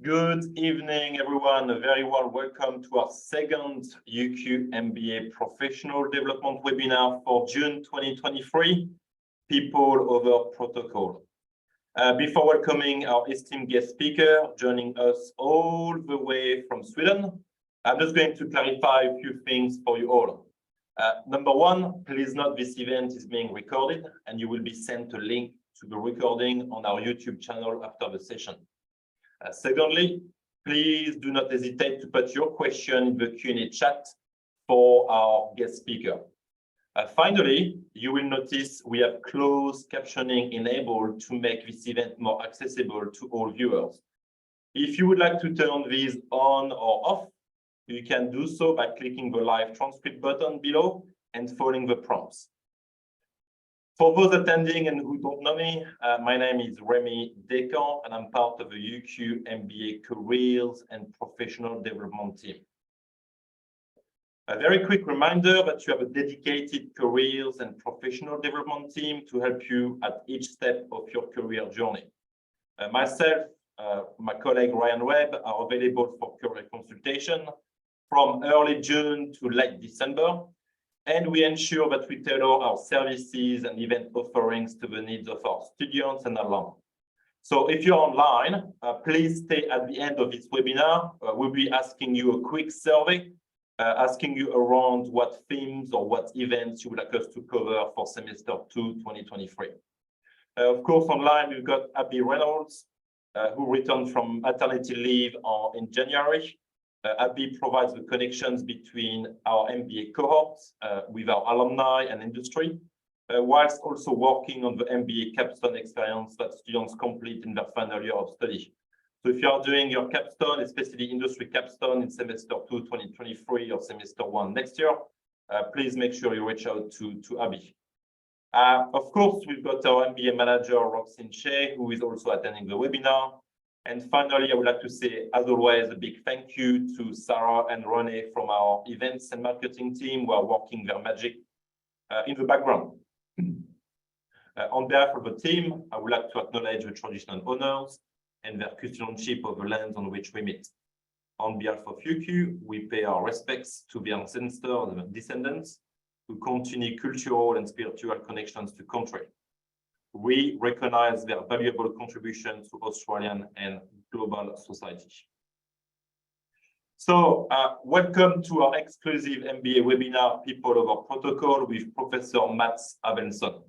Good evening, everyone. A very warm welcome to our second UQ MBA Professional Development webinar for June 2023, People over Protocol. Before welcoming our esteemed guest speaker, joining us all the way from Sweden, I'm just going to clarify a few things for you all. Number one, please note this event is being recorded and you will be sent a link to the recording on our YouTube channel after the session. Secondly, please do not hesitate to put your question in the Q&A chat for our guest speaker. Finally, you will notice we have closed captioning enabled to make this event more accessible to all viewers. If you would like to turn these on or off, you can do so by clicking the live transcript button below and following the prompts. For those attending and who don't know me, my name is Remy Descamps, and I'm part of the UQ MBA Careers and Professional Development team. A very quick reminder that you have a dedicated careers and professional development team to help you at each step of your career journey. Myself, my colleague Ryan Webb are available for career consultation from early June to late December. And we ensure that we tailor our services and event offerings to the needs of our students and alumni. So if you're online, please stay at the end of this webinar. We'll be asking you a quick survey, asking you around what themes or what events you would like us to cover for semester 2, 2023. Of course, online, we've got Abby Reynolds, who returned from maternity leave in January. Abby provides the connections between our MBA cohorts with our alumni and industry, whilst also working on the MBA capstone experience that students complete in their final year of study. So if you are doing your capstone, especially industry capstone in semester 2, 2023 or semester 1 next year, please make sure you reach out to Abby. Of course, we've got our MBA manager, Roxanne Shea, who is also attending the webinar. And finally, I would like to say, as always, a big thank you to Sarah and Rene from our events and marketing team who are working their magic in the background. On behalf of the team, I would like to acknowledge the traditional owners and their custodianship of the lands on which we meet. On behalf of UQ, we pay our respects to the ancestors and descendants who continue cultural and spiritual connections to country. We recognize their valuable contributions to Australian and global society. So, welcome to our exclusive MBA webinar, People over Protocol, with Professor Mats Alvesson.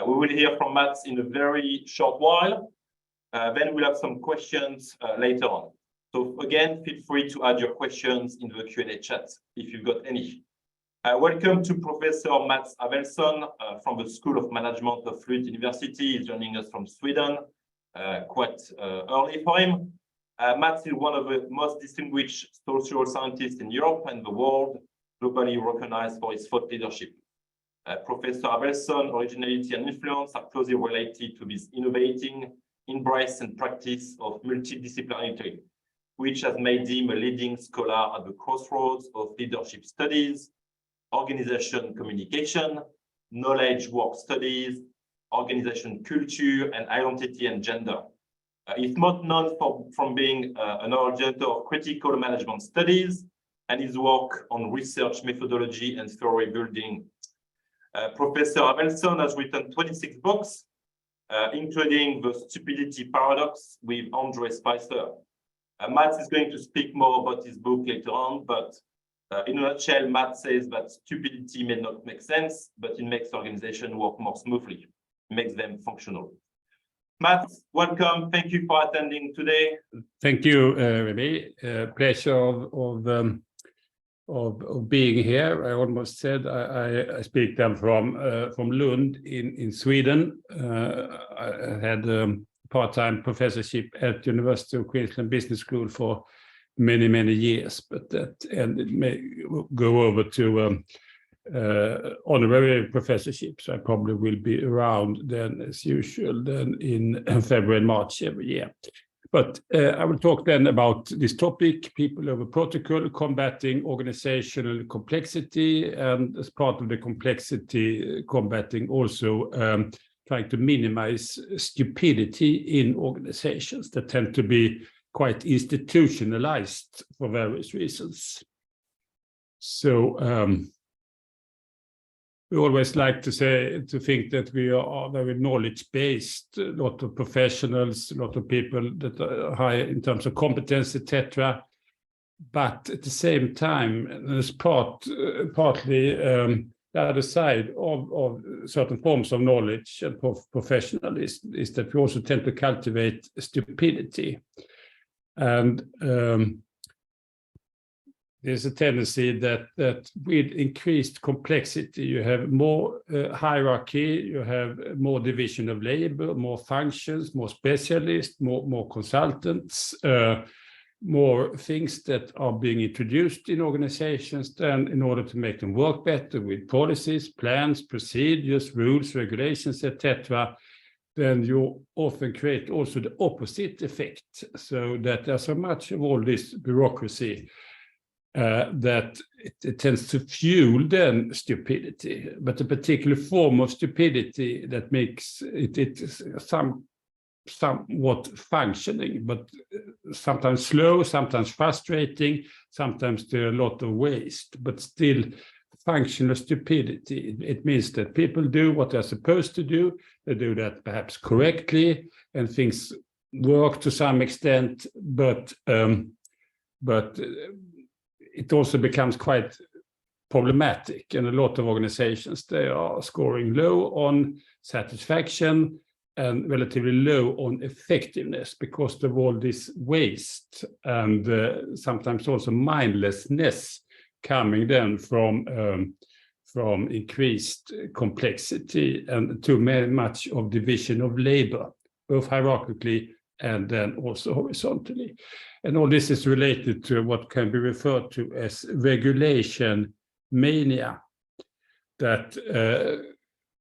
We will hear from Mats in a very short while. Then we'll have some questions later on. So again, feel free to add your questions in the Q&A chat if you've got any. Welcome to Professor Mats Alvesson from the School of Management of Lund University. He's joining us from Sweden, quite early for him. Mats is one of the most distinguished social scientists in Europe and the world, globally recognized for his thought leadership. Professor Alvesson, originality and influence are closely related to this innovating embrace and practice of multidisciplinarity, which has made him a leading scholar at the crossroads of leadership studies, organization communication, knowledge work studies, organization culture, and identity and gender. He's most known from being an originator of critical management studies and his work on research methodology and theory building. Professor Alvesson has written 26 books, including The Stupidity Paradox with Andre Spicer. Mats is going to speak more about his book later on, but in a nutshell, Matt says that stupidity may not make sense, but it makes the organization work more smoothly, makes them functional. Matt, welcome. Thank you for attending today. Thank you, Remy. Pleasure of being here. I almost said I speak then from Lund in Sweden. I had a part-time professorship at University of Queensland Business School for many years, but that ended may go over to honorary professorship. So I probably will be around then as usual then in February and March every year. But I will talk then about this topic, people over protocol, combating organizational complexity, and as part of the complexity, combating also trying to minimize stupidity in organizations that tend to be quite institutionalized for various reasons. So we always like to think that we are very knowledge-based, a lot of professionals, a lot of people that are high in terms of competence, etc. But at the same time, there's partly the other side of certain forms of knowledge and professionalism is that we also tend to cultivate stupidity. And there's a tendency that with increased complexity, you have more hierarchy, you have more division of labor, more functions, more specialists, more consultants, more things that are being introduced in organizations then in order to make them work better with policies, plans, procedures, rules, regulations, etc. Then you often create also the opposite effect, so that there's so much of all this bureaucracy that it tends to fuel then stupidity, but a particular form of stupidity that makes it somewhat functioning, but sometimes slow, sometimes frustrating, sometimes there are a lot of waste, but still functional stupidity. It means that people do what they're supposed to do, they do that perhaps correctly, and things work to some extent, but it also becomes quite problematic, and a lot of organizations, they are scoring low on satisfaction and relatively low on effectiveness because of all this waste and sometimes also mindlessness coming then from increased complexity and too much of division of labor, both hierarchically and then also horizontally. And all this is related to what can be referred to as regulation mania, that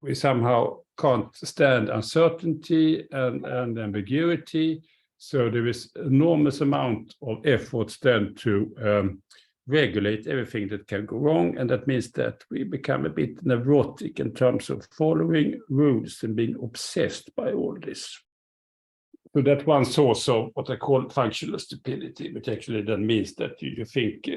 we somehow can't stand uncertainty and ambiguity. So there is enormous amount of efforts then to regulate everything that can go wrong. And that means that we become a bit neurotic in terms of following rules and being obsessed by all this. So that one source of what I call functional stupidity, which actually then means that you think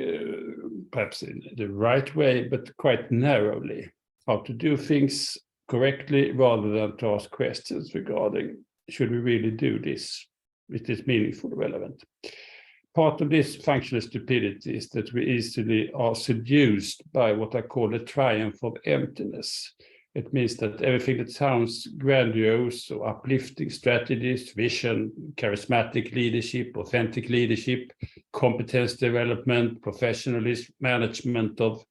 perhaps in the right way, but quite narrowly, how to do things correctly rather than to ask questions regarding, should we really do this? It is meaningful, relevant. Part of this functional stupidity is that we easily are seduced by what I call the triumph of emptiness. It means that everything that sounds grandiose or uplifting strategies, vision, charismatic leadership, authentic leadership, competence development, professionalism, management of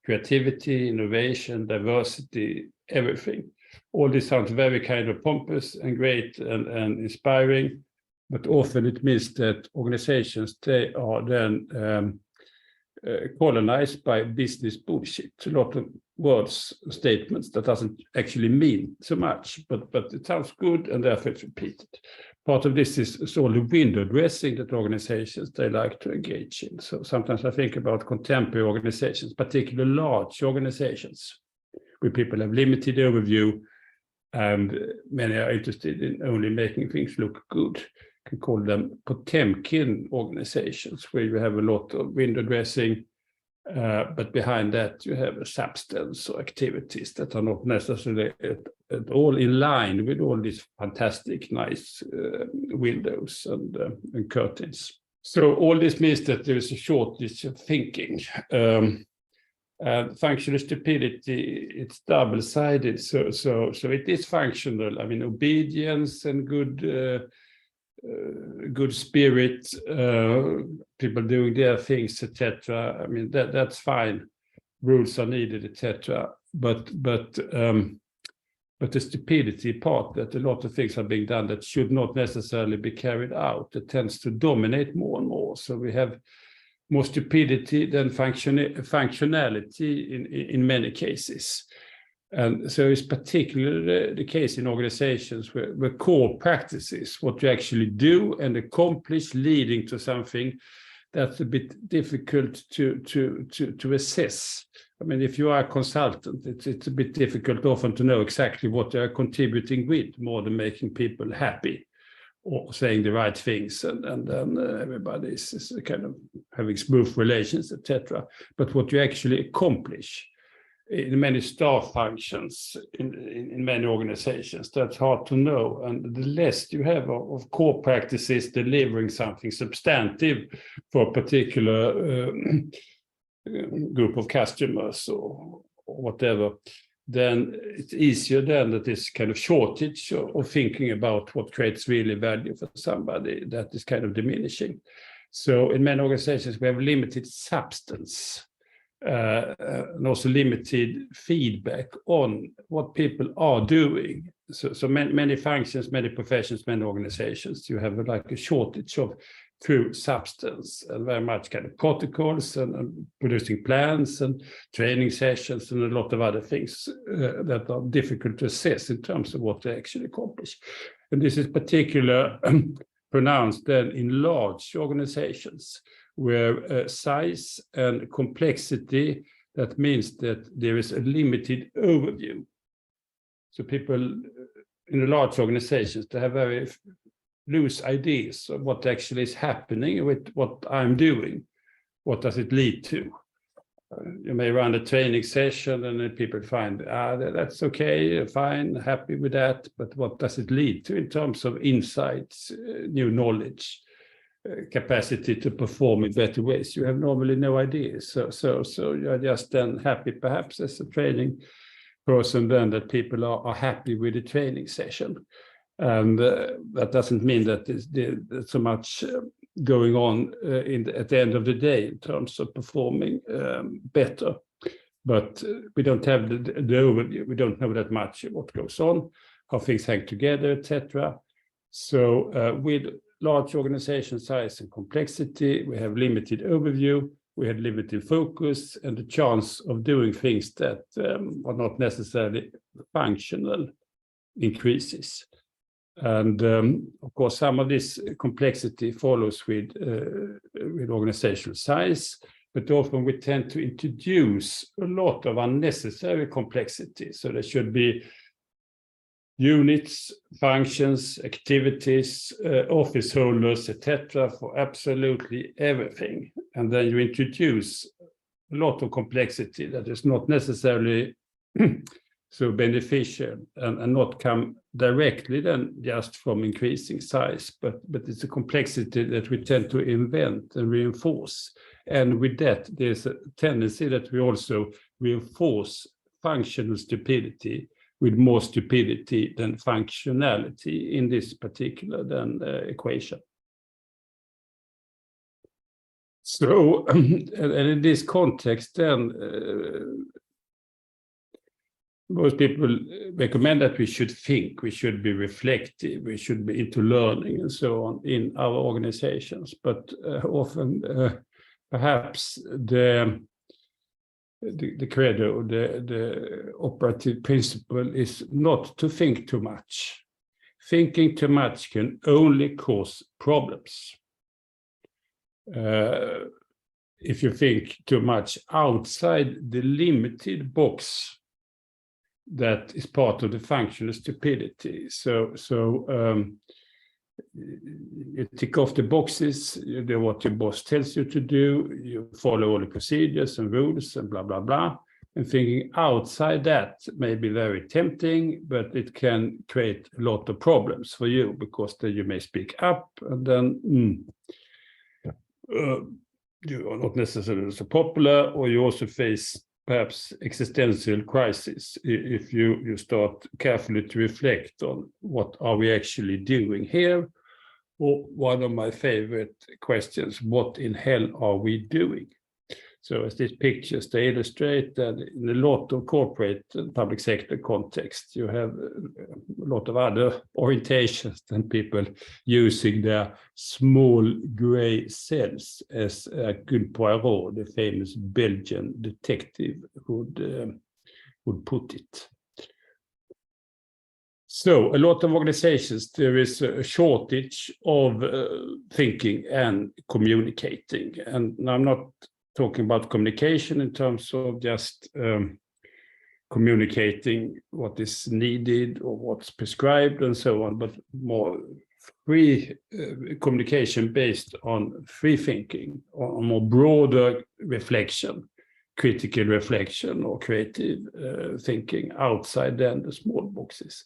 creativity, innovation, diversity, everything. All this sounds very kind of pompous and great and inspiring, but often it means that organizations, they are then colonized by business bullshit. A lot of words, statements that doesn't actually mean so much, but it sounds good and therefore it's repeated. Part of this is all the window dressing that organizations, they like to engage in. So sometimes I think about contemporary organizations, particularly large organizations, where people have limited overview and many are interested in only making things look good. You can call them Potemkin organizations, where you have a lot of window dressing, but behind that you have a substance or activities that are not necessarily at all in line with all these fantastic, nice windows and curtains. So all this means that there is a shortage of thinking. Functional stupidity, it's double-sided. So it is functional. I mean, obedience and good spirit, people doing their things, etc. I mean, that's fine. Rules are needed, etc. But the stupidity part, that a lot of things are being done that should not necessarily be carried out, it tends to dominate more and more. So we have more stupidity than functionality in many cases. And so it's particularly the case in organizations where core practices, what you actually do and accomplish leading to something, that's a bit difficult to assess. I mean, if you are a consultant, it's a bit difficult often to know exactly what they are contributing with, more than making people happy. or saying the right things, and then everybody is kind of having smooth relations, etc. But what you actually accomplish in many staff functions, in many organizations, that's hard to know. And the less you have of core practices delivering something substantive for a particular group of customers or whatever, then it's easier then that this kind of shortage of thinking about what creates really value for somebody, that is kind of diminishing. So in many organizations, we have limited substance and also limited feedback on what people are doing. So many functions, many professions, many organizations, you have like a shortage of true substance, and very much kind of protocols and producing plans and training sessions and a lot of other things that are difficult to assess in terms of what they actually accomplish. And this is particularly pronounced then in large organizations where size and complexity, that means that there is a limited overview. So people in large organizations, they have very loose ideas of what actually is happening with what I'm doing. What does it lead to? You may run a training session and then people find, that's okay, fine, happy with that, but what does it lead to in terms of insights, new knowledge, capacity to perform in better ways? You have normally no idea. So you're just then happy perhaps as a training person then that people are happy with the training session. And that doesn't mean that there's so much going on at the end of the day in terms of performing better. But we don't have the overview. We don't know that much what goes on, how things hang together, etc. So with large organization size and complexity, we have limited overview, we have limited focus, and the chance of doing things that are not necessarily functional increases. And of course, some of this complexity follows with organizational size, but often we tend to introduce a lot of unnecessary complexity. So there should be units, functions, activities, office holders, etc., for absolutely everything. And then you introduce a lot of complexity that is not necessarily so beneficial and not come directly then just from increasing size, but it's a complexity that we tend to invent and reinforce. And with that, there's a tendency that we also reinforce functional stupidity with more stupidity than functionality in this particular then equation. So, and in this context then, most people recommend that we should think, we should be reflective, we should be into learning and so on in our organizations. But often, perhaps the credo, the operative principle is not to think too much. Thinking too much can only cause problems. If you think too much outside the limited box that is part of the functional stupidity. So you tick off the boxes, you do what your boss tells you to do, you follow all the procedures and rules and blah, blah, blah. And thinking outside that may be very tempting, but it can create a lot of problems for you because then you may speak up and then you are not necessarily so popular, or you also face perhaps existential crisis if you start carefully to reflect on what are we actually doing here, or one of my favorite questions, what in hell are we doing? So as these pictures, they illustrate that in a lot of corporate and public sector context, you have a lot of other orientations than people using their small gray cells, as Hercule Poirot, the famous Belgian detective, would put it. So a lot of organizations, there is a shortage of thinking and communicating. And I'm not talking about communication in terms of just communicating what is needed or what's prescribed and so on, but more free communication based on free thinking, on more broader reflection, critical reflection or creative thinking outside then the small boxes.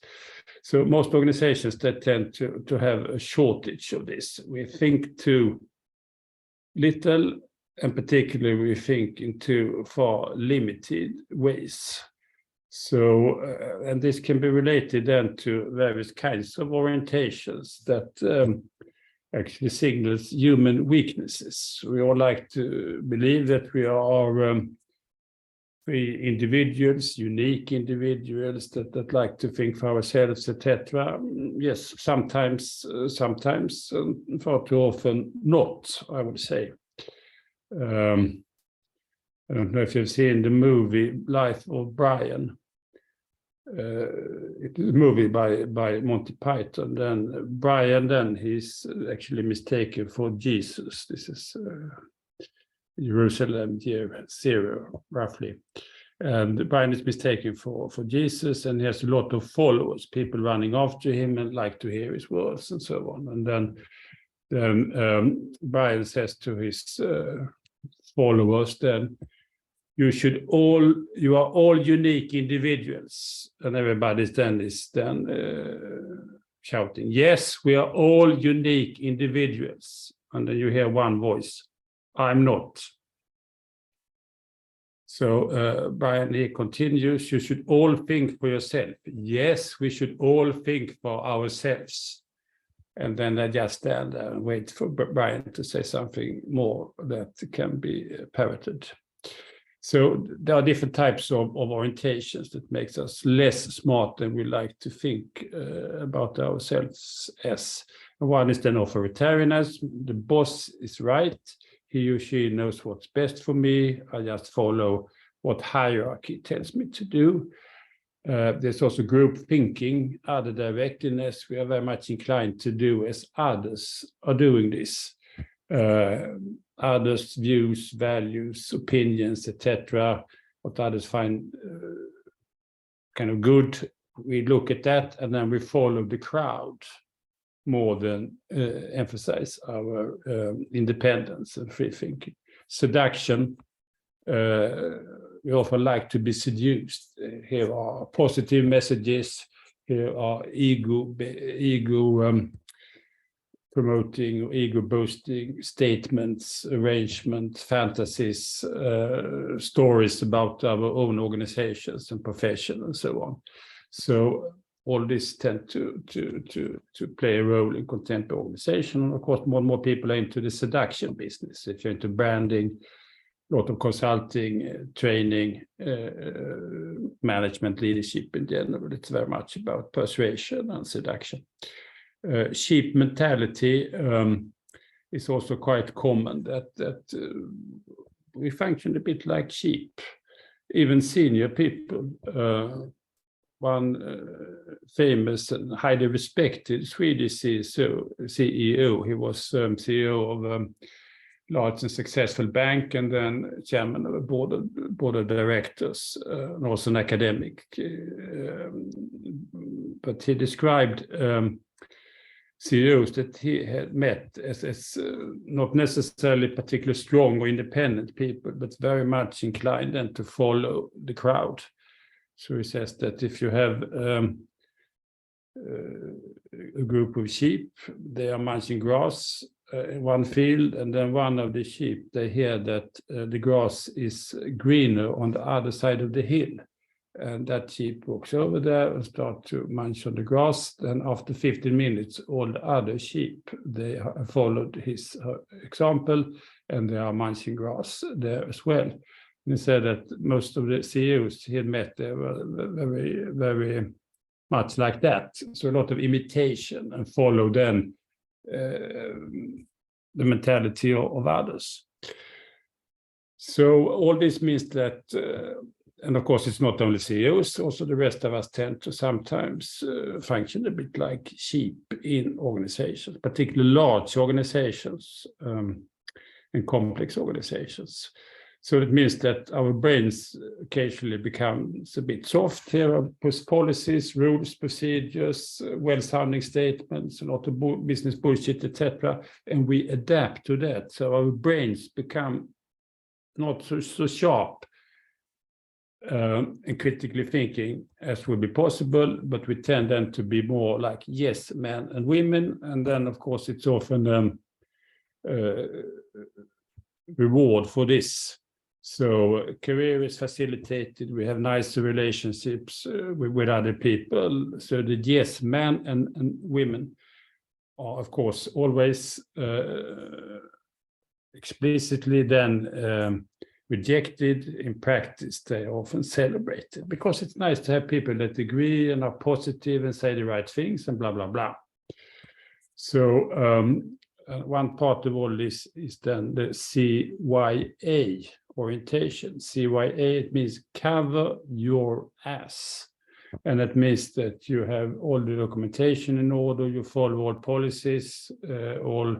So most organizations that tend to have a shortage of this. We think too little, and particularly we think in too far limited ways. So, and this can be related then to various kinds of orientations that actually signals human weaknesses. We all like to believe that we are free individuals, unique individuals that like to think for ourselves, etc. Yes, sometimes, far too often not, I would say. I don't know if you've seen the movie Life of Brian. It's a movie by Monty Python. Then Brian, then he's actually mistaken for Jesus. This is Jerusalem year 0, roughly. And Brian is mistaken for Jesus, and he has a lot of followers, people running after him and like to hear his words and so on. And then Brian says to his followers, then, you are all unique individuals. And everybody is shouting, yes, we are all unique individuals. And then you hear one voice, I'm not. So Brian, he continues, you should all think for yourself. Yes, we should all think for ourselves. And then I just stand there and wait for Brian to say something more that can be parroted. So there are different types of orientations that makes us less smart than we like to think about ourselves as. And one is then authoritarianism. The boss is right. He or she knows what's best for me. I just follow what hierarchy tells me to do. There's also group thinking, other directedness. We are very much inclined to do as others are doing this. Others' views, values, opinions, etc. What others find kind of good, we look at that and then we follow the crowd more than emphasize our independence and free thinking. Seduction, we often like to be seduced. Here are positive messages. Here are ego promoting, ego boosting statements, arrangements, fantasies, stories about our own organizations and profession and so on. So all this tend to play a role in contemporary organization. And of course, more and more people are into the seduction business. If you're into branding, a lot of consulting, training, management, leadership in general, it's very much about persuasion and seduction. Sheep mentality is also quite common, that we function a bit like sheep, even senior people. One famous and highly respected Swedish CEO, he was CEO of a large and successful bank and then chairman of a board of directors, and also an academic. But he described CEOs that he had met as not necessarily particularly strong or independent people, but very much inclined then to follow the crowd. So he says that if you have a group of sheep, they are munching grass in one field, and then one of the sheep, they hear that the grass is greener on the other side of the hill. And that sheep walks over there and starts to munch on the grass. Then after 15 minutes, all the other sheep, they have followed his example, and they are munching grass there as well. And he said that most of the CEOs he had met, they were very, very much like that. So a lot of imitation and follow then the mentality of others. So all this means that and of course, it's not only CEOs, also the rest of us tend to sometimes function a bit like sheep in organizations, particularly large organizations and complex organizations. So it means that our brains occasionally becomes a bit soft here, policies, rules, procedures, well-sounding statements, a lot of business bullshit, etc. And we adapt to that. So our brains become not so sharp and critically thinking as would be possible, but we tend then to be more like yes men and women. And then, of course, it's often reward for this. So career is facilitated. We have nicer relationships with other people. So the yes men and women are, of course, always explicitly then rejected. In practice, they are often celebrated because it's nice to have people that agree and are positive and say the right things and blah, blah, blah. So one part of all this is then the CYA orientation. CYA, it means cover your ass. And that means that you have all the documentation in order, you follow all policies, all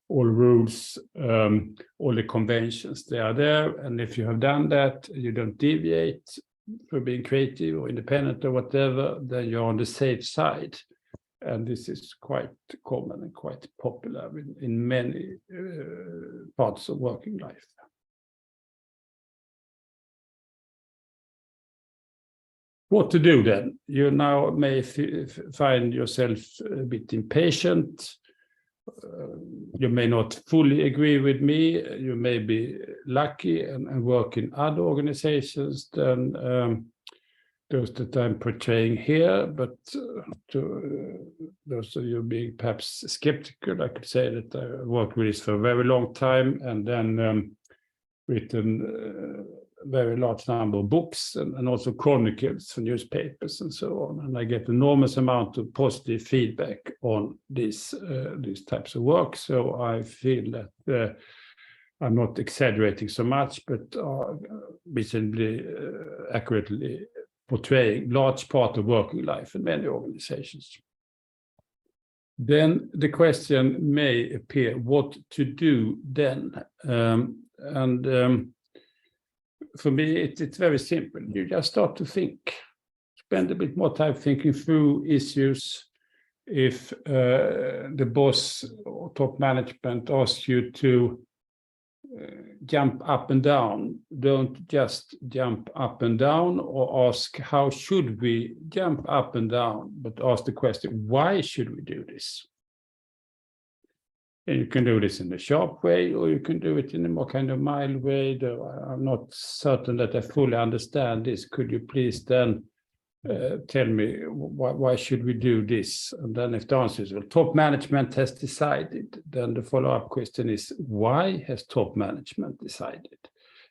rules, all the conventions, they are there. And if you have done that, you don't deviate from being creative or independent or whatever, then you're on the safe side. And this is quite common and quite popular in many parts of working life. What to do then? You now may find yourself a bit impatient. You may not fully agree with me. You may be lucky and work in other organizations than those that I'm portraying here. But to those of you being perhaps skeptical, I could say that I worked with this for a very long time and then written a very large number of books and also chronicles for newspapers and so on. And I get enormous amount of positive feedback on these types of work. So I feel that I'm not exaggerating so much, but reasonably accurately portraying large part of working life in many organizations. Then the question may appear, what to do then? For me, it's very simple. You just start to think, spend a bit more time thinking through issues. If the boss or top management asks you to jump up and down, don't just jump up and down or ask, how should we jump up and down? But ask the question, why should we do this? And you can do this in a sharp way, or you can do it in a more kind of mild way. Though I'm not certain that I fully understand this. Could you please then tell me why should we do this? And then if the answer is, well, top management has decided, then the follow-up question is, why has top management decided?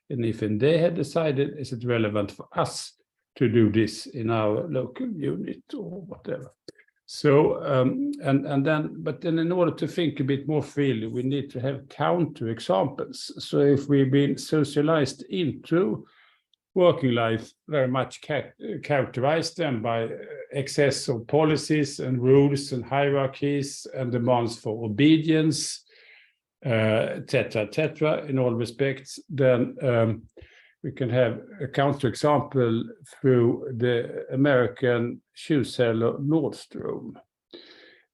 And if they have decided, is it relevant for us to do this in our local unit or whatever? So, but then in order to think a bit more freely, we need to have counter examples. So if we've been socialized into working life very much characterized then by excess of policies and rules and hierarchies and demands for obedience, etc., in all respects, then we can have a counterexample through the American shoe seller Nordstrom.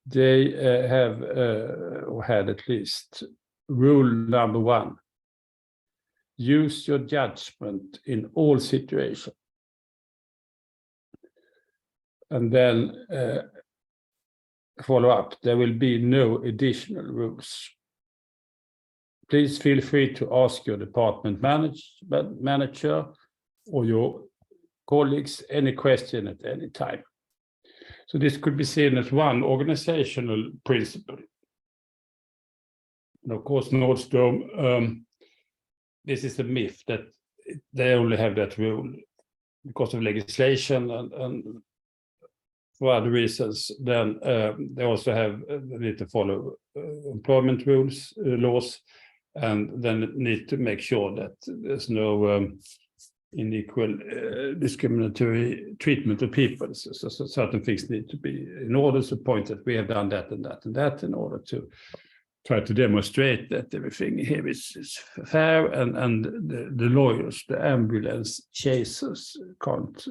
They have, or had at least, rule number 1. Use your judgment in all situations. And then follow up, there will be no additional rules. Please feel free to ask your department manager or your colleagues any question at any time. So this could be seen as one organizational principle. And of course, Nordstrom, this is a myth that they only have that rule because of legislation and for other reasons. Then they also have need to follow employment rules, laws, and then need to make sure that there's no unequal discriminatory treatment of people. So certain things need to be in order to point that we have done that and that and that in order to try to demonstrate that everything here is fair, and the lawyers, the ambulance chasers can't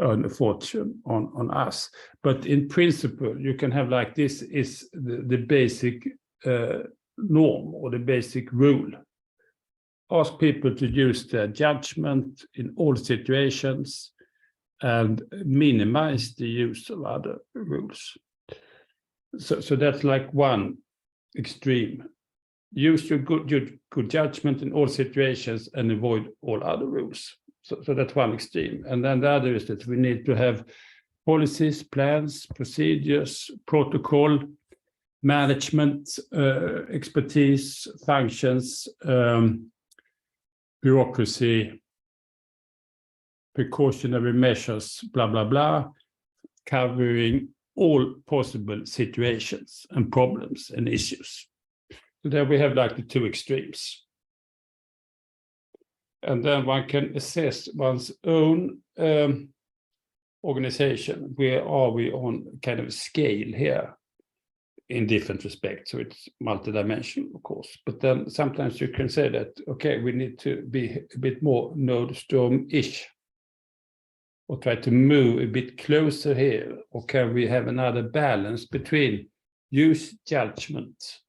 earn a fortune on us. But in principle, you can have like this is the basic norm or the basic rule. Ask people to use their judgment in all situations and minimize the use of other rules. So that's like one extreme. Use your good judgment in all situations and avoid all other rules. So that's one extreme. And then the other is that we need to have policies, plans, procedures, protocol, management, expertise, functions, bureaucracy, precautionary measures, blah, blah, blah, covering all possible situations and problems and issues. So there we have like the two extremes. And then one can assess one's own organization. Where are we on kind of a scale here in different respects? So it's multidimensional, of course. But then sometimes you can say that, okay, we need to be a bit more Nordstrom-ish, or try to move a bit closer here, or can we have another balance between use judgment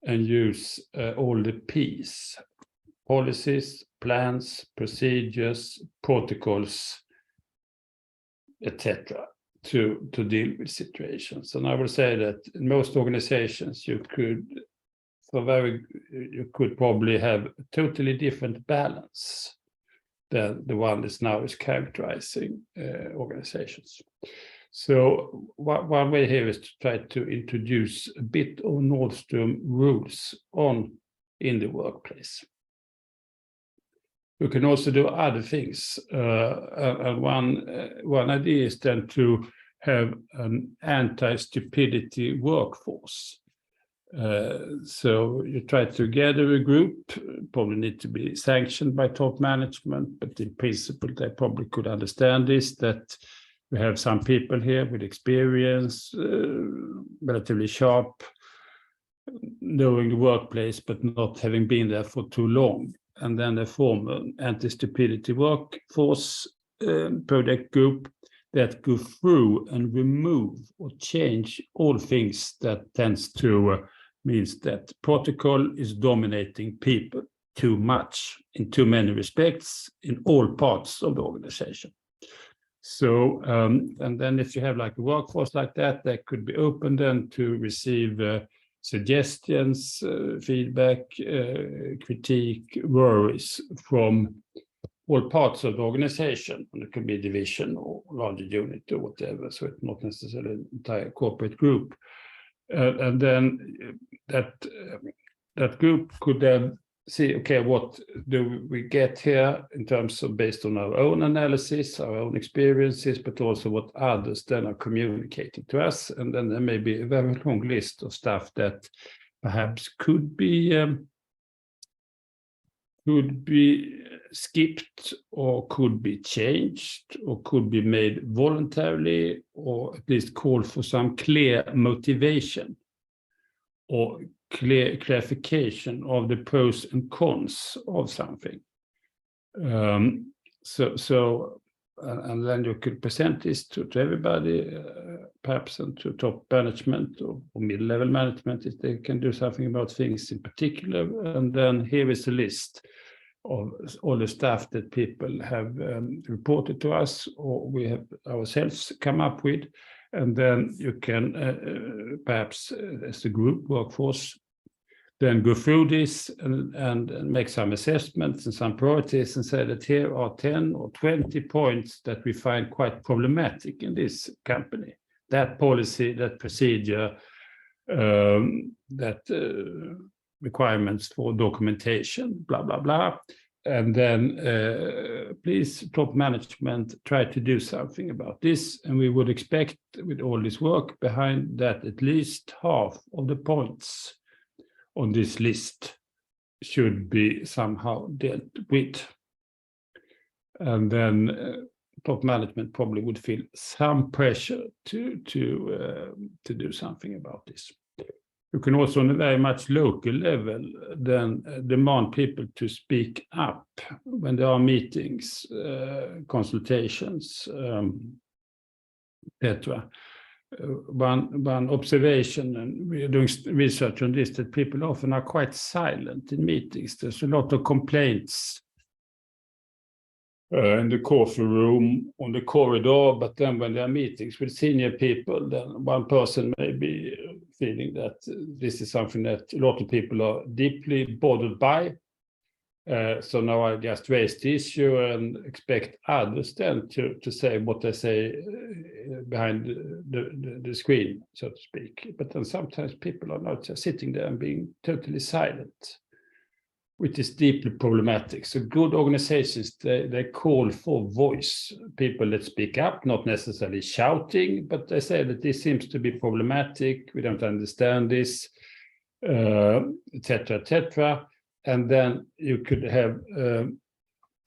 and use all the P's, policies, plans, procedures, protocols, etc., to deal with situations. And I will say that in most organizations you could probably have a totally different balance than the one that now is characterizing organizations. So one way here is to try to introduce a bit of Nordstrom rules in the workplace. You can also do other things. And one idea is then to have an anti-stupidity workforce. So you try to gather a group, probably need to be sanctioned by top management, but in principle they probably could understand this, that we have some people here with experience, relatively sharp, knowing the workplace, but not having been there for too long. And then they form an anti-stupidity workforce project group that go through and remove or change all things that tends to means that protocol is dominating people too much in too many respects in all parts of the organization. So, and then if you have like a workforce like that, they could be open then to receive suggestions, feedback, critique, worries from all parts of the organization. And it can be division or larger unit or whatever, so it's not necessarily an entire corporate group. And then that group could then see, okay, what do we get here in terms of based on our own analysis, our own experiences, but also what others then are communicating to us. And then there may be a very long list of stuff that perhaps could be skipped or could be changed or could be made voluntarily, or at least call for some clear motivation or clear clarification of the pros and cons of something. And then you could present this to everybody, perhaps, and to top management or mid-level management if they can do something about things in particular. And then here is a list of all the stuff that people have reported to us or we have ourselves come up with. And then you can perhaps as a group workforce then go through this and make some assessments and some priorities and say that here are 10 or 20 points that we find quite problematic in this company. That policy, that procedure, that requirements for documentation, blah, blah, blah. And then please, top management, try to do something about this. And we would expect with all this work behind that at least half of the points on this list should be somehow dealt with. And then top management probably would feel some pressure to do something about this. You can also, on a very much local level, then demand people to speak up when there are meetings, consultations, etc. One observation, and we are doing research on this, that people often are quite silent in meetings. There's a lot of complaints in the coffee room, on the corridor, but then when there are meetings with senior people, then one person may be feeling that this is something that a lot of people are deeply bothered by. So now I just raise the issue and expect others then to say what they say behind the screen, so to speak. But then sometimes people are not just sitting there and being totally silent, which is deeply problematic. So good organizations, they call for voice, people that speak up, not necessarily shouting, but they say that this seems to be problematic, we don't understand this, etc., etc. And then you could have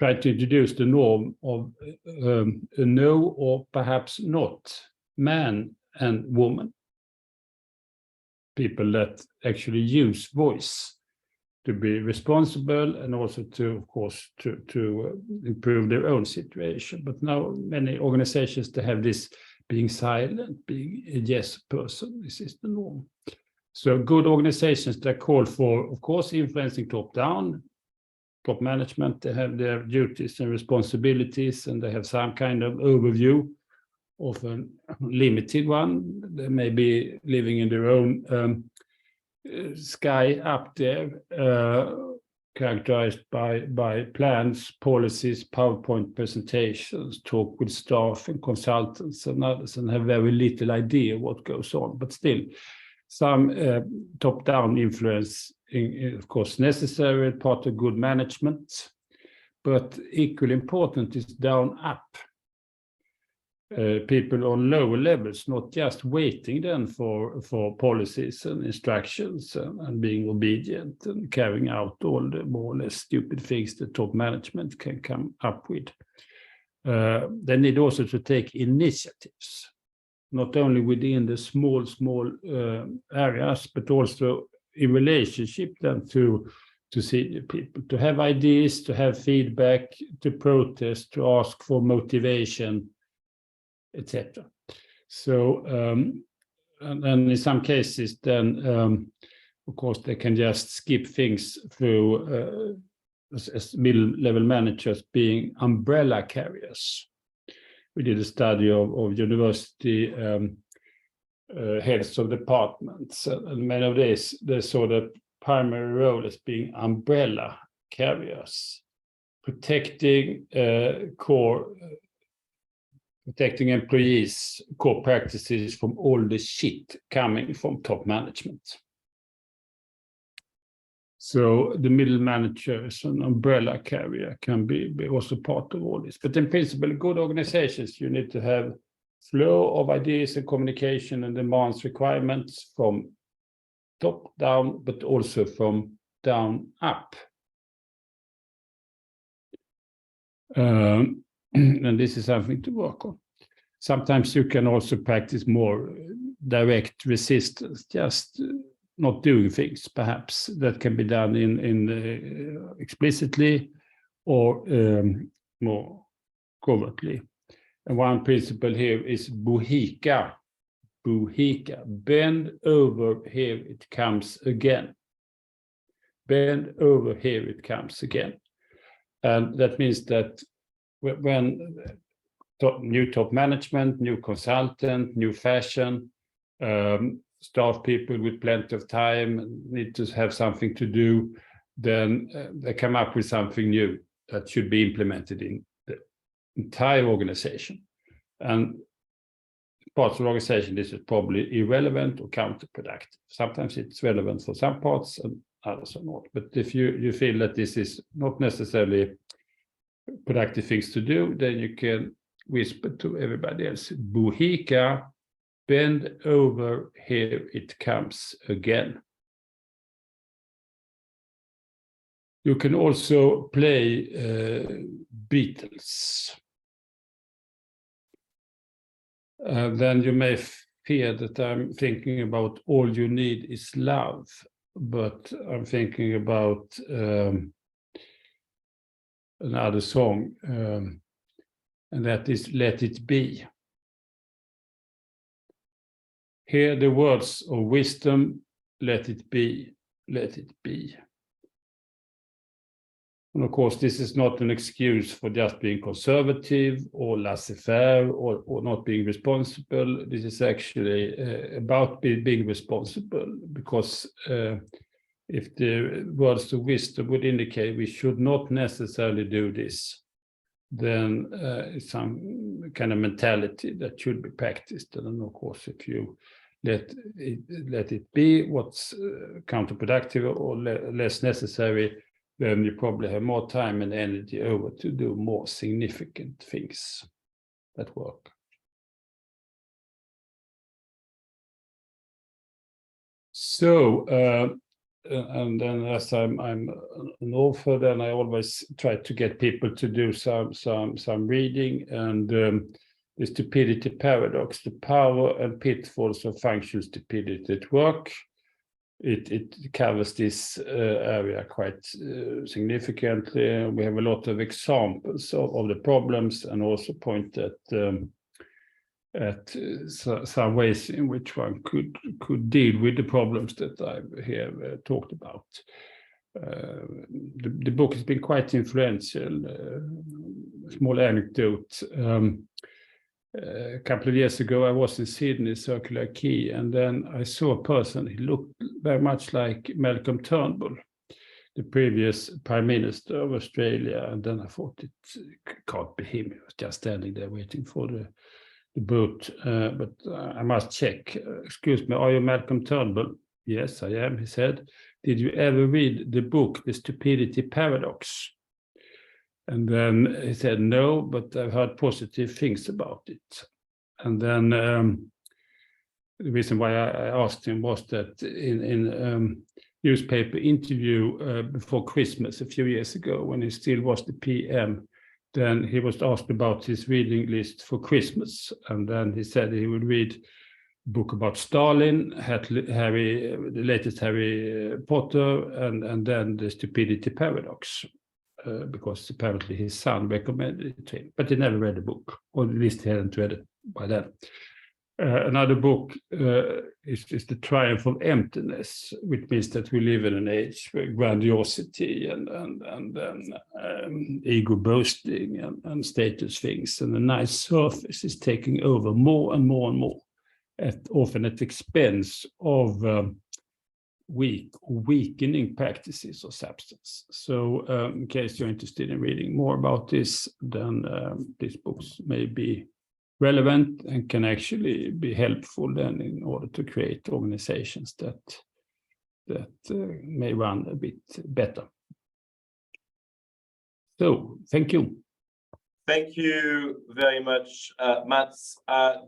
tried to introduce the norm of a no or perhaps not, man and woman. People that actually use voice to be responsible and also to, of course, to improve their own situation. But now many organizations, they have this being silent, being a yes person. This is the norm. So good organizations that call for, of course, influencing top down, top management, they have their duties and responsibilities, and they have some kind of overview, often limited one. They may be living in their own sky up there, characterized by plans, policies, PowerPoint presentations, talk with staff and consultants and others, and have very little idea what goes on. But still, some top-down influence, of course, necessary, part of good management, but equally important is down-up. People on lower levels, not just waiting then for policies and instructions and being obedient and carrying out all the more or less stupid things that top management can come up with. They need also to take initiatives, not only within the small areas, but also in relationship then to senior people, to have ideas, to have feedback, to protest, to ask for motivation, etc. So, and in some cases, then, of course, they can just skip things through as middle-level managers being umbrella carriers. We did a study of university heads of departments, and many of these, they saw the primary role as being umbrella carriers, protecting protecting employees' core practices from all the shit coming from top management. So the middle manager is an umbrella carrier, can be also part of all this. But in principle, good organizations, you need to have flow of ideas and communication and demands requirements from top down, but also from down up. And this is something to work on. Sometimes you can also practice more direct resistance, just not doing things, perhaps, that can be done in explicitly or more covertly. And one principle here is buhika. Buhika, bend over, here it comes again. Bend over, here it comes again. And that means that when new top management, new consultant, new fashion, staff people with plenty of time need to have something to do, then they come up with something new that should be implemented in the entire organization. And parts of the organization, this is probably irrelevant or counterproductive. Sometimes it's relevant for some parts and others are not. But if you feel that this is not necessarily productive things to do, then you can whisper to everybody else, buhika, bend over, here it comes again. You can also play Beatles. Then you may fear that I'm thinking about All You Need Is Love, but I'm thinking about another song, and that is Let It Be. Hear the words of wisdom, let it be, let it be. And of course, this is not an excuse for just being conservative or laissez-faire or not being responsible. This is actually about being responsible, because if the words of wisdom would indicate we should not necessarily do this, then it's some kind of mentality that should be practiced. And of course, if you let it be what's counterproductive or less necessary, then you probably have more time and energy over to do more significant things at work. So, and then as I'm an author, then I always try to get people to do some reading, and the stupidity paradox, the power and pitfalls of functional stupidity at work. It covers this area quite significantly. We have a lot of examples of the problems, and also point at some ways in which one could deal with the problems that I've here talked about. The book has been quite influential. Small anecdote. A couple of years ago, I was in Sydney, Circular Quay, and then I saw a person. He looked very much like Malcolm Turnbull, the previous Prime Minister of Australia. And then I thought, it can't be him. He was just standing there waiting for the boat. But I must check. Excuse me, are you Malcolm Turnbull? Yes, I am, he said. Did you ever read the book, The Stupidity Paradox? And then he said, no, but I've heard positive things about it. And then the reason why I asked him was that in newspaper interview before Christmas a few years ago, when he still was the PM, then he was asked about his reading list for Christmas. And then he said he would read a book about Stalin, the latest Harry Potter, and then The Stupidity Paradox. Because apparently his son recommended it to him, but he never read the book, or at least he hadn't read it by then. Another book is The Triumph of Emptiness, which means that we live in an age where grandiosity and ego boasting and status things and a nice surface is taking over more and more and more, often at the expense of weakening practices or substance. So in case you're interested in reading more about this, then these books may be relevant and can actually be helpful then in order to create organizations that may run a bit better. So thank you. Thank you very much, Mats.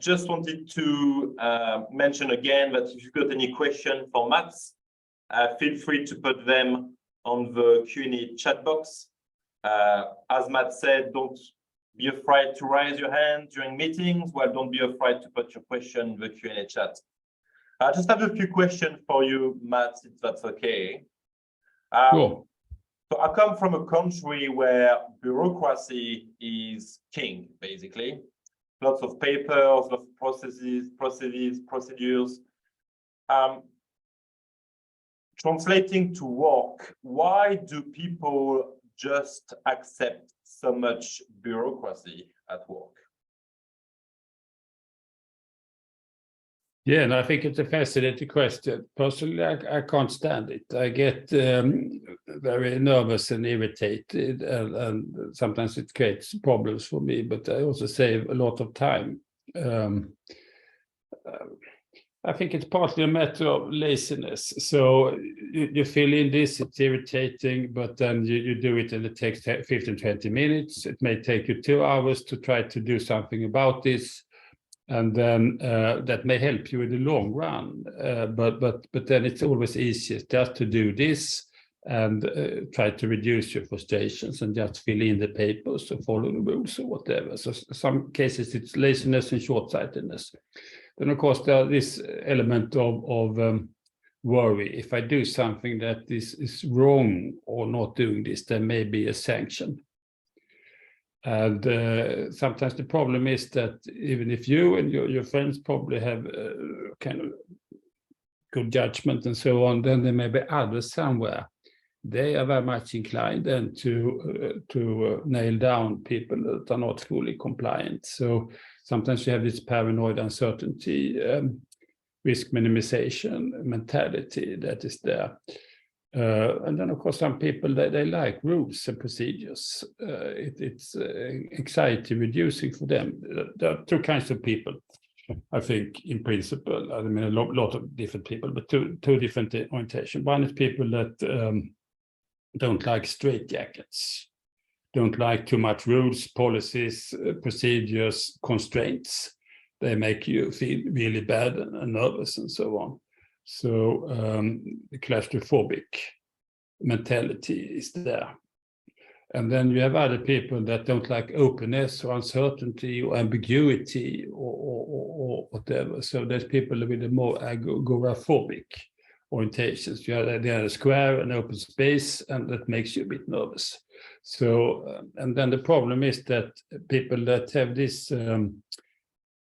Just wanted to mention again that if you've got any question for Mats, feel free to put them on the Q&A chat box. As Matt said, don't be afraid to raise your hand during meetings. Well, don't be afraid to put your question in the Q&A chat. I just have a few questions for you, Matt, if that's okay. Sure. So I come from a country where bureaucracy is king, basically. Lots of papers, lots of procedures. Translating to work, why do people just accept so much bureaucracy at work? Yeah, and I think it's a fascinating question. Personally, I can't stand it. I get very nervous and irritated, and sometimes it creates problems for me, but I also save a lot of time. I think it's partly a matter of laziness. So you fill in this, it's irritating, but then you do it and it takes 15, 20 minutes. It may take you 2 hours to try to do something about this. And then that may help you in the long run. But then it's always easiest just to do this and try to reduce your frustrations and just fill in the papers or follow the rules or whatever. So some cases it's laziness and short-sightedness. Then, of course, there is this element of worry. If I do something that is wrong or not doing this, there may be a sanction. And sometimes the problem is that even if you and your friends probably have kind of good judgment and so on, then there may be others somewhere. They are very much inclined then to nail down people that are not fully compliant. So sometimes you have this paranoid uncertainty, risk minimization mentality that is there. And then, of course, some people, they like rules and procedures. It's anxiety reducing for them. There are two kinds of people, I think, in principle. I mean, a lot of different people, but two different orientation. One is people that don't like straitjackets, don't like too much rules, policies, procedures, constraints. They make you feel really bad and nervous and so on. So the claustrophobic mentality is there. And then you have other people that don't like openness or uncertainty or ambiguity or whatever. So there's people with a more agoraphobic orientations. You have a square, an open space, and that makes you a bit nervous. So, and then the problem is that people that have this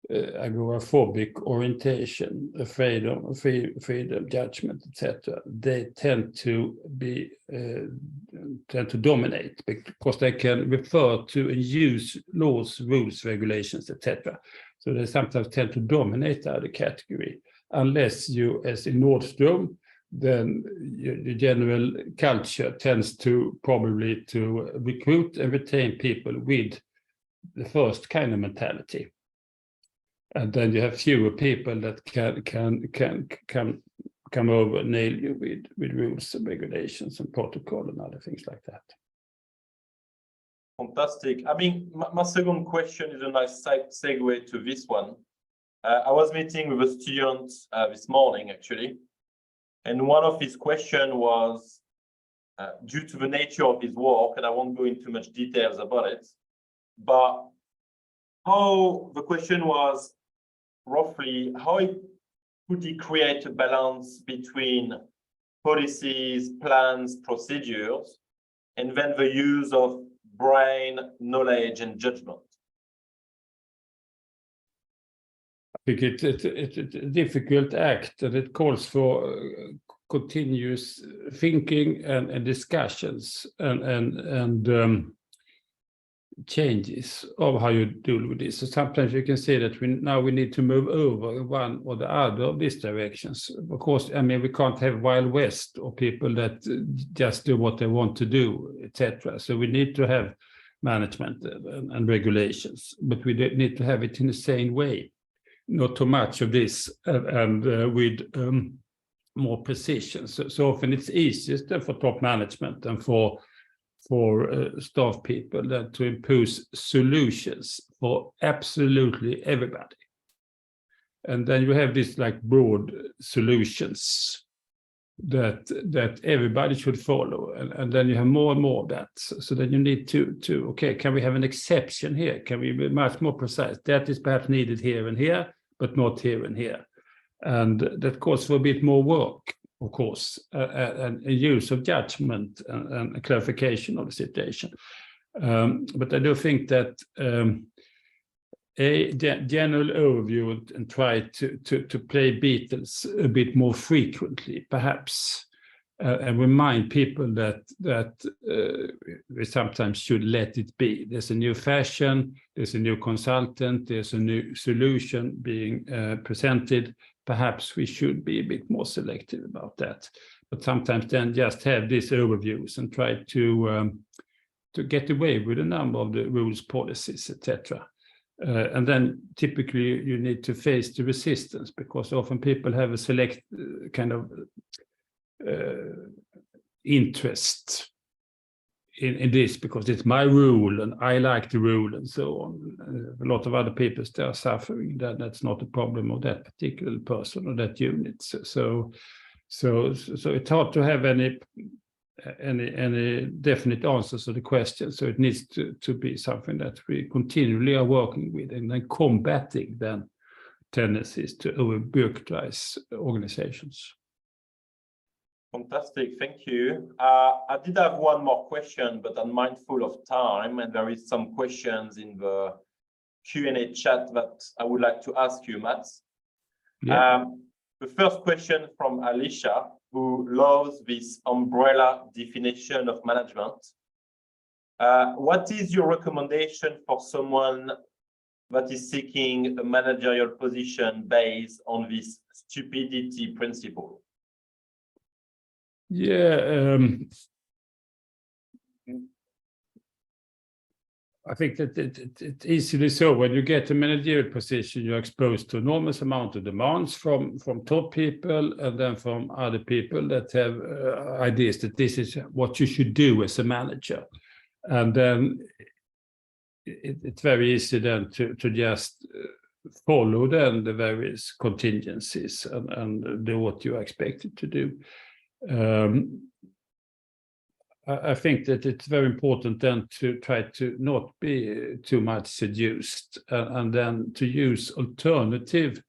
agoraphobic orientation, freedom, judgment, etc., they tend to dominate because they can refer to and use laws, rules, regulations, etc. So they sometimes tend to dominate the other category. Unless you, as in Nordstrom, then the general culture tends to probably to recruit and retain people with the first kind of mentality. And then you have fewer people that can come over and nail you with rules and regulations and protocol and other things like that. Fantastic. I mean, my second question is a nice segue to this one. I was meeting with a student this morning, actually, and one of his questions was, due to the nature of his work, and I won't go into much details about it, but how the question was roughly, how could he create a balance between policies, plans, procedures, and then the use of brain, knowledge, and judgment? I think it's a difficult act, and it calls for continuous thinking and discussions and changes of how you deal with this. So sometimes you can say that we need to move over one or the other of these directions. Of course, I mean, we can't have Wild West or people that just do what they want to do, etc. So we need to have management and regulations, but we need to have it in the same way. Not too much of this and with more precision. So often it's easiest for top management and for staff people than to impose solutions for absolutely everybody. And then you have this like broad solutions that everybody should follow. And then you have more and more of that. So then you need to okay, can we have an exception here? Can we be much more precise? That is perhaps needed here and here, but not here and here. And that calls for a bit more work, of course, and a use of judgment and a clarification of the situation. But I do think that a general overview and try to play Beatles a bit more frequently, perhaps, and remind people that we sometimes should let it be. There's a new fashion, there's a new consultant, there's a new solution being presented. Perhaps we should be a bit more selective about that. But sometimes then just have these overviews and try to get away with a number of the rules, policies, etc. And then typically you need to face the resistance, because often people have a select kind of interest in this because it's my rule and I like the rule and so on. A lot of other people still are suffering. That's not a problem of that particular person or that unit. So it's hard to have any definite answers to the question. So it needs to be something that we continually are working with and then combating then tendencies to over-bureaucratize organizations. Fantastic, thank you. I did have one more question, but I'm mindful of time, and there is some questions in the Q&A chat that I would like to ask you, Mats. Yeah. The first question from Alicia, who loves this umbrella definition of management. What is your recommendation for someone that is seeking a managerial position based on this stupidity principle? Yeah, I think that it's easily so. When you get a managerial position, you're exposed to enormous amount of demands from top people and then from other people that have ideas that this is what you should do as a manager. And then it's very easy then to just follow then the various contingencies and do what you are expected to do. I think that it's very important then to try to not be too much seduced and then to use alternative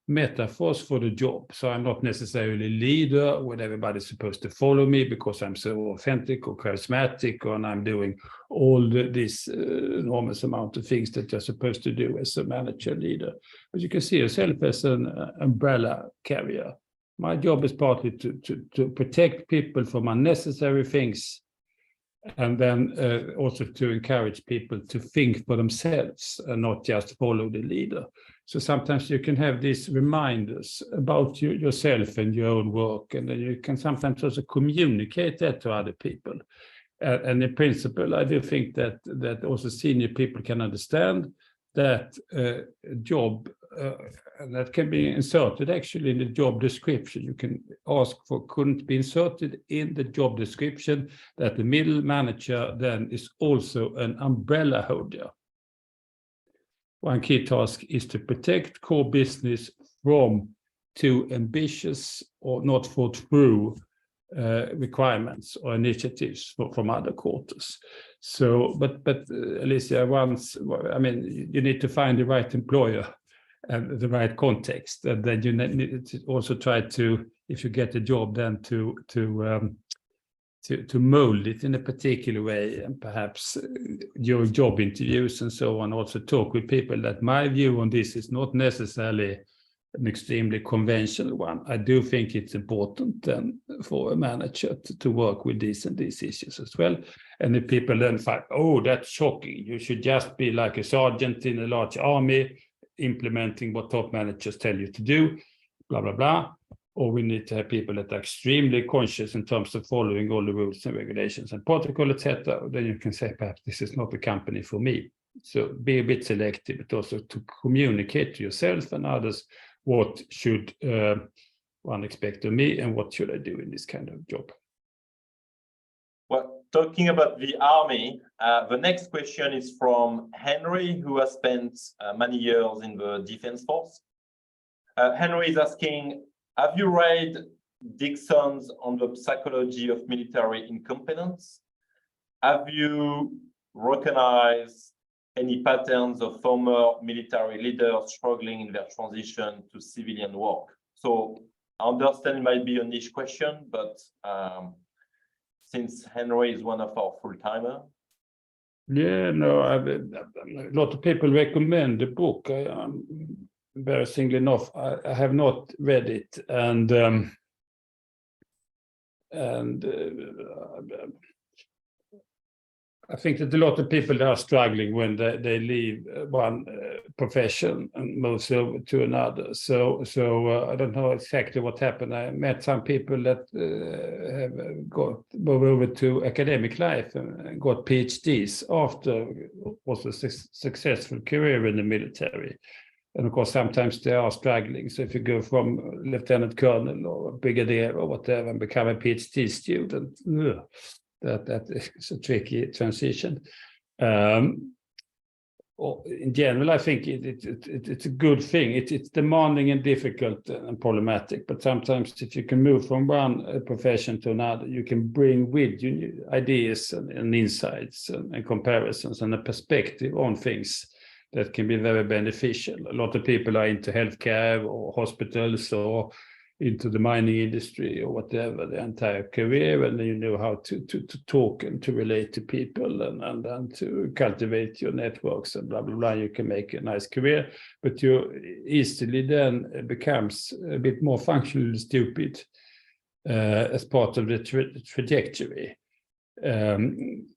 metaphors for the job. So I'm not necessarily leader when everybody's supposed to follow me because I'm so authentic or charismatic, and I'm doing all this enormous amount of things that you're supposed to do as a manager leader. But you can see yourself as an umbrella carrier. My job is partly to protect people from unnecessary things, and then also to encourage people to think for themselves and not just follow the leader. So sometimes you can have these reminders about yourself and your own work, and then you can sometimes also communicate that to other people. And in principle, I do think that also senior people can understand that job that can be inserted actually in the job description. You can ask for, couldn't be inserted in the job description that the middle manager then is also an umbrella holder. One key task is to protect core business from too ambitious or not thought through requirements or initiatives from other quarters. So, but Alicia, you need to find the right employer and the right context, and then you need to also try to, if you get a job, then to mold it in a particular way, and perhaps during job interviews and so on, also talk with people that my view on this is not necessarily an extremely conventional one. I do think it's important then for a manager to work with these and these issues as well. And if people then find, oh, that's shocking, you should just be like a sergeant in a large army, implementing what top managers tell you to do, blah, blah, blah. Or we need to have people that are extremely conscious in terms of following all the rules and regulations and protocol, etc. Then you can say, perhaps this is not a company for me. So be a bit selective, but also to communicate to yourself and others what should one expect of me and what should I do in this kind of job. Well, talking about the army, the next question is from Henry, who has spent many years in the Defense Force. Henry is asking, have you read Dixon's On the Psychology of Military Incompetence? Have you recognized any patterns of former military leaders struggling in their transition to civilian work? So I understand it might be a niche question, but since Henry is one of our full-timer. Yeah, no, a lot of people recommend the book. Embarrassingly enough, I have not read it, and I think that a lot of people are struggling when they leave one profession and move over to another. So I don't know exactly what happened. I met some people that have moved over to academic life and got PhDs after was a successful career in the military. And of course, sometimes they are struggling. So if you go from lieutenant colonel or brigadier or whatever and become a PhD student, that is a tricky transition. In general, I think it's a good thing. It's demanding and difficult and problematic. But sometimes if you can move from one profession to another, you can bring with you ideas and insights and comparisons and a perspective on things that can be very beneficial. A lot of people are into healthcare or hospitals or into the mining industry or whatever, the entire career, and you know how to talk and to relate to people and to cultivate your networks and blah, blah, blah. You can make a nice career, but you easily then becomes a bit more functionally stupid as part of the trajectory.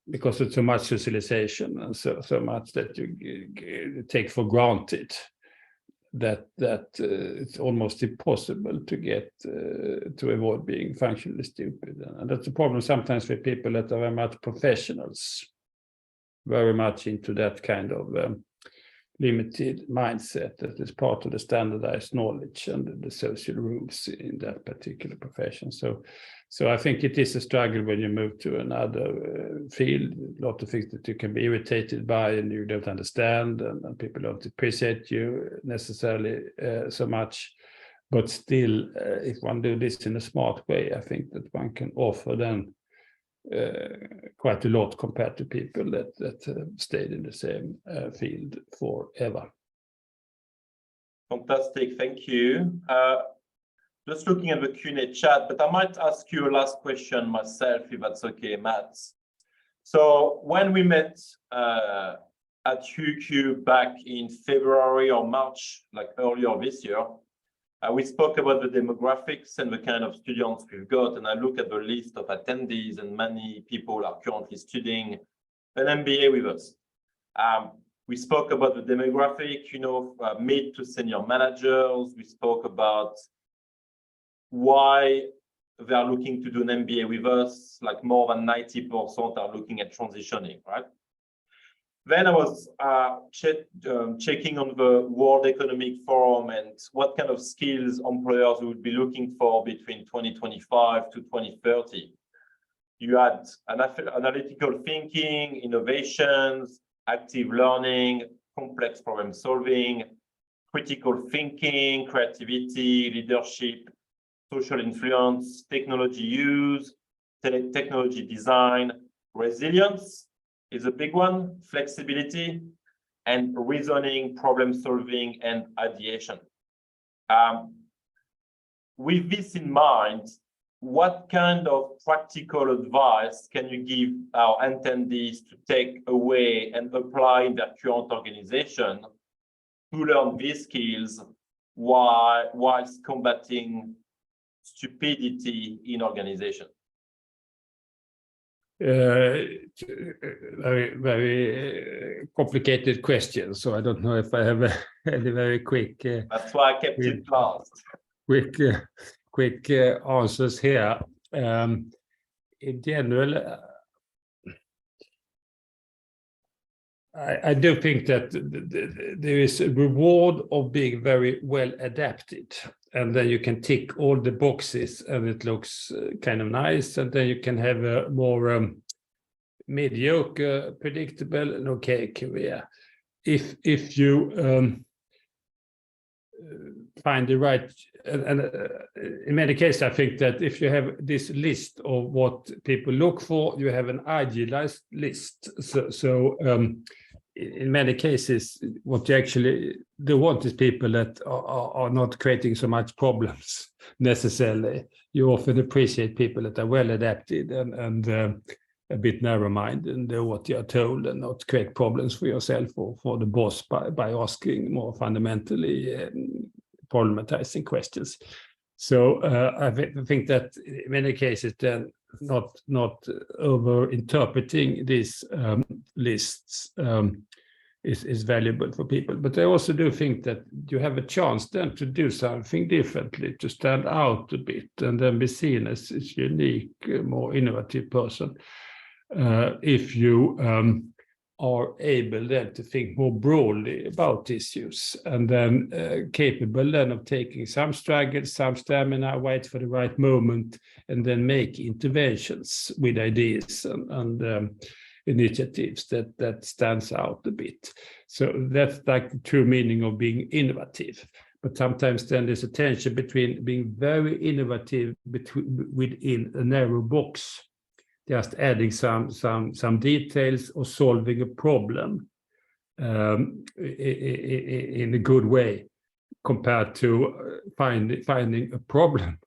Because of so much socialization and so much that you take for granted that it's almost impossible to get to avoid being functionally stupid. And that's a problem sometimes with people that are very much professionals, very much into that kind of limited mindset that is part of the standardized knowledge and the social rules in that particular profession. So I think it is a struggle when you move to another field. A lot of things that you can be irritated by and you don't understand, and people don't appreciate you necessarily so much. But still, if one do this in a smart way, I think that one can offer them quite a lot compared to people that stayed in the same field forever. Fantastic, thank you. Just looking at the Q&A chat, but I might ask you a last question myself, if that's okay, Mats. So when we met at UQ back in February or March, like earlier this year, we spoke about the demographics and the kind of students we've got, and I look at the list of attendees, and many people are currently studying an MBA with us. We spoke about the demographic, mid to senior managers. We spoke about why they are looking to do an MBA with us, like more than 90% are looking at transitioning, right? Then I was checking on the World Economic Forum and what kind of skills employers would be looking for between 2025 to 2030. You had analytical thinking, innovations, active learning, complex problem solving, critical thinking, creativity, leadership, social influence, technology use, technology design, resilience is a big one, flexibility, and reasoning, problem solving, and ideation. With this in mind, what kind of practical advice can you give our attendees to take away and apply in their current organization to learn these skills whilst combating stupidity in organization? Very, very complicated question. So I don't know if I have any very quick. That's why I kept it last. Quick answers here. In general, I do think that there is a reward of being very well adapted. And then you can tick all the boxes and it looks kind of nice. And then you can have a more mediocre, predictable, and okay career. If you find the right, and in many cases, I think that if you have this list of what people look for, you have an idealized list. So in many cases, what you actually do want is people that are not creating so much problems necessarily. You often appreciate people that are well adapted and a bit narrow-minded and do what you are told and not create problems for yourself or for the boss by asking more fundamentally problematizing questions. So I think that in many cases, then not over-interpreting these lists is valuable for people. But I also do think that you have a chance then to do something differently, to stand out a bit and then be seen as a unique, more innovative person. If you are able then to think more broadly about issues and then capable then of taking some struggles, some stamina, wait for the right moment, and then make interventions with ideas and initiatives that stands out a bit. So that's like the true meaning of being innovative. But sometimes then there's a tension between being very innovative within a narrow box, just adding some details or solving a problem, in a good way, compared to finding a problem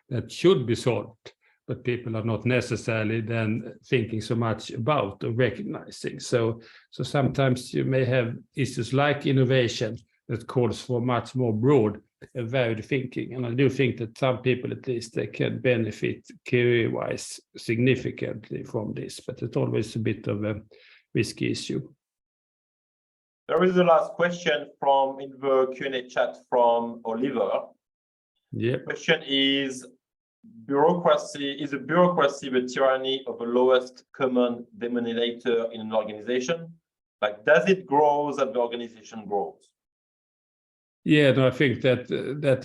that should be solved, but people are not necessarily then thinking so much about or recognizing. So sometimes you may have issues like innovation that calls for much more broad and varied thinking. And I do think that some people, at least, they can benefit career-wise significantly from this, but it's always a bit of a risky issue. There is the last question from in the Q&A chat from Oliver. Yeah. The question is, is a bureaucracy the tyranny of the lowest common denominator in an organization? Like, does it grow as the organization grows? Yeah, no, I think that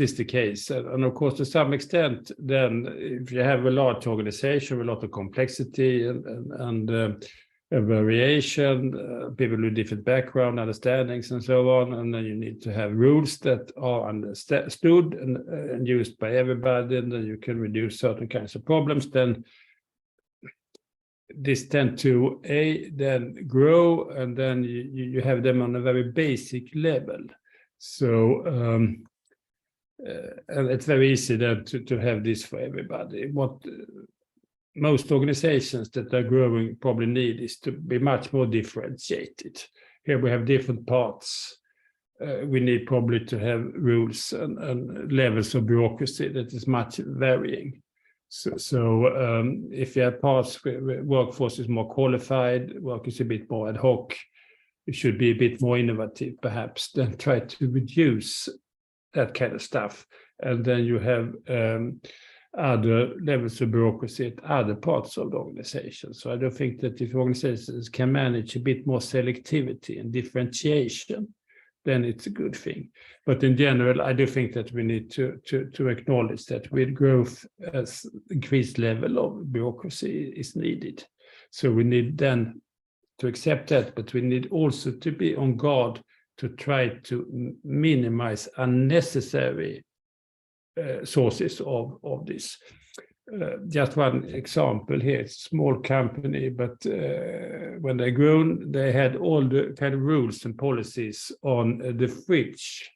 is the case. And of course, to some extent, then if you have a large organization with a lot of complexity and a variation, people with different background, understandings, and so on, and then you need to have rules that are understood and used by everybody, and then you can reduce certain kinds of problems, then this tend to then grow, and then you have them on a very basic level. So and it's very easy then to have this for everybody. What most organizations that are growing probably need is to be much more differentiated. Here we have different parts. We need probably to have rules and levels of bureaucracy that is much varying. So if you have parts where workforce is more qualified, work is a bit more ad hoc, you should be a bit more innovative, perhaps, than try to reduce that kind of stuff. And then you have other levels of bureaucracy at other parts of the organization. So I do think that if organizations can manage a bit more selectivity and differentiation, then it's a good thing. But in general, I do think that we need to acknowledge that with growth, as increased level of bureaucracy is needed. So we need then to accept that, but we need also to be on guard to try to minimize unnecessary sources of this. Just one example here, it's a small company, but when they grown, they had all the kind of rules and policies on the fridge.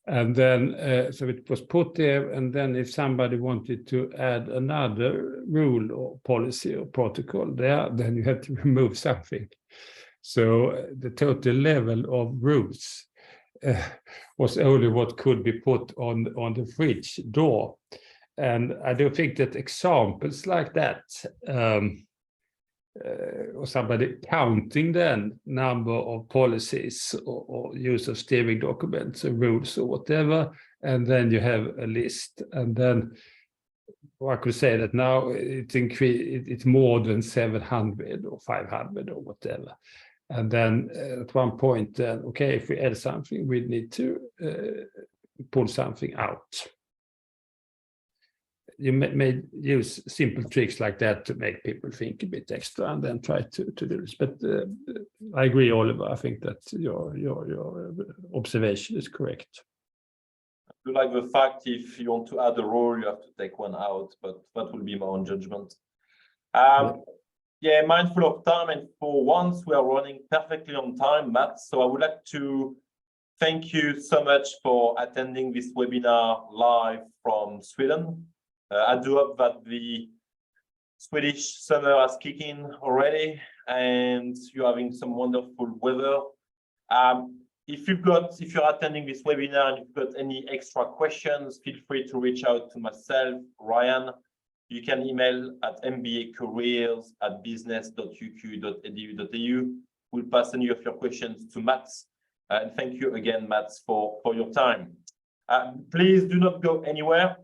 And then, so it was put there, and then if somebody wanted to add another rule or policy or protocol there, then you had to remove something. So the total level of rules was only what could be put on the fridge door. And I do think that examples like that, or somebody counting then number of policies or use of steering documents or rules or whatever, and then you have a list, and then I could say that now it's more than 700 or 500 or whatever. And then at one point, okay, if we add something, we need to pull something out. You may use simple tricks like that to make people think a bit extra and then try to do this. But I agree, Oliver. I think that your observation is correct. I do like the fact if you want to add a rule, you have to take one out, but that will be my own judgment. Yeah, mindful of time, and for once we are running perfectly on time, Matt. So I would like to thank you so much for attending this webinar live from Sweden. I do hope that the Swedish summer has kicked in already and you're having some wonderful weather. If you're attending this webinar and you've got any extra questions, feel free to reach out to myself, Ryan. You can email at mbacareers@business.uq.edu.au. We'll pass any of your questions to Mats. And thank you again, Mats, for your time. Please do not go anywhere.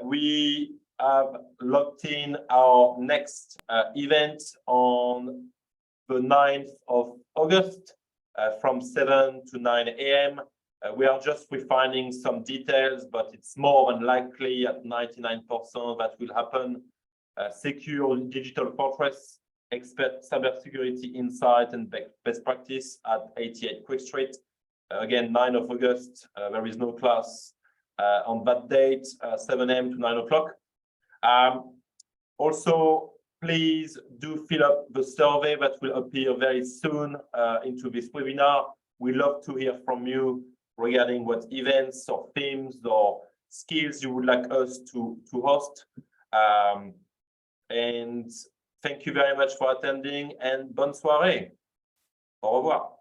We have locked in our next event on the 9th of August from 7 to 9 a.m. We are just refining some details, but it's more than likely at 99% that will happen. Secure digital fortress, expert cybersecurity insight and best practice at 88 Quick Street. Again, 9th of August, there is no class on that date, 7 a.m. to 9 o'clock. Also, please do fill up the survey that will appear very soon into this webinar. We love to hear from you regarding what events or themes or skills you would like us to host. And thank you very much for attending and bonne soirée. Au revoir.